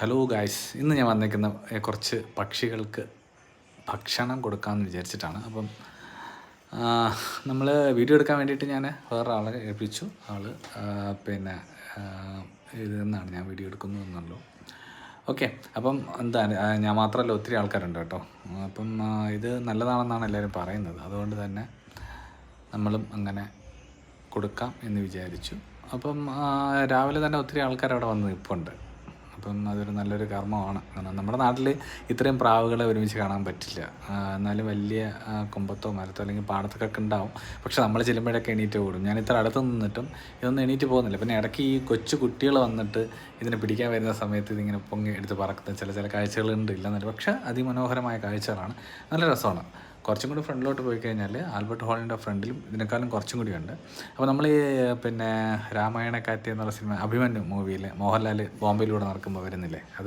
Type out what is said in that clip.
Hello guys, ഇന്ന് ഞാൻ വന്നേക്കുന്ന കുറച്ച് പക്ഷികൾക്ക് ഭക്ഷണം കൊടുക്കാമെന്ന് വിചാരിച്ചിട്ടാണ്. അപ്പം നമ്മൾ വീഡിയോ എടുക്കാൻ വേണ്ടിയിട്ട് ഞാൻ വേറൊരാളെ ഏൽപ്പിച്ചു. ആൾ പിന്നെ ഇതിൽ നിന്നാണ് ഞാൻ വീഡിയോ എടുക്കുന്നു എന്നുള്ളൂ. ഓക്കെ, അപ്പം എന്താണ്, ഞാൻ മാത്രമല്ല, ഒത്തിരി ആൾക്കാരുണ്ട് കേട്ടോ. അപ്പം ഇത് നല്ലതാണെന്നാണ് എല്ലാവരും പറയുന്നത്. അതുകൊണ്ട് തന്നെ നമ്മളും അങ്ങനെ കൊടുക്കാം എന്ന് വിചാരിച്ചു. അപ്പം രാവിലെ തന്നെ ഒത്തിരി ആൾക്കാർ അവിടെ വന്ന് നിൽപ്പുണ്ട്. അപ്പം അതൊരു നല്ലൊരു കർമ്മമാണ്. കാരണം നമ്മുടെ നാട്ടിൽ ഇത്രയും പ്രാവുകളെ ഒരുമിച്ച് കാണാൻ പറ്റില്ല. എന്നാലും വലിയ കൊമ്പത്തോ മരത്തോ അല്ലെങ്കിൽ പാടത്തൊക്കെ ഉണ്ടാവും. പക്ഷെ നമ്മൾ ചെല്ലുമ്പോഴൊക്കെ എണീറ്റ് ഓടും. ഞാൻ ഇത്ര അടുത്ത് നിന്നിട്ടും ഇതൊന്നും എണീറ്റ് പോകുന്നില്ല. പിന്നെ ഇടയ്ക്ക് ഈ കൊച്ചു കുട്ടികൾ വന്നിട്ട് ഇതിനെ പിടിക്കാൻ വരുന്ന സമയത്ത് ഇതിങ്ങനെ പൊങ്ങി എടുത്ത് പറക്കുന്ന ചില കാഴ്ചകളുണ്ട്, ഇല്ലെന്നല്ല. പക്ഷേ അതിമനോഹരമായ കാഴ്ചകളാണ്, നല്ല രസമാണ്. കുറച്ചും കൂടി ഫ്രണ്ടിലോട്ട് പോയി കഴിഞ്ഞാൽ ആൽബർട്ട് ഹാളിൻ്റെ ഫ്രണ്ടിലും ഇതിനേക്കാളും കുറച്ചും കൂടി ഉണ്ട്. അപ്പോൾ നമ്മൾ ഈ പിന്നെ രാമായണക്കാറ്റ് എന്നുള്ള സിനിമ, അഭിമന്യു മൂവിയിൽ മോഹൻലാൽ ബോംബെയിലൂടെ നടക്കുമ്പോൾ വരുന്നില്ലേ, അത്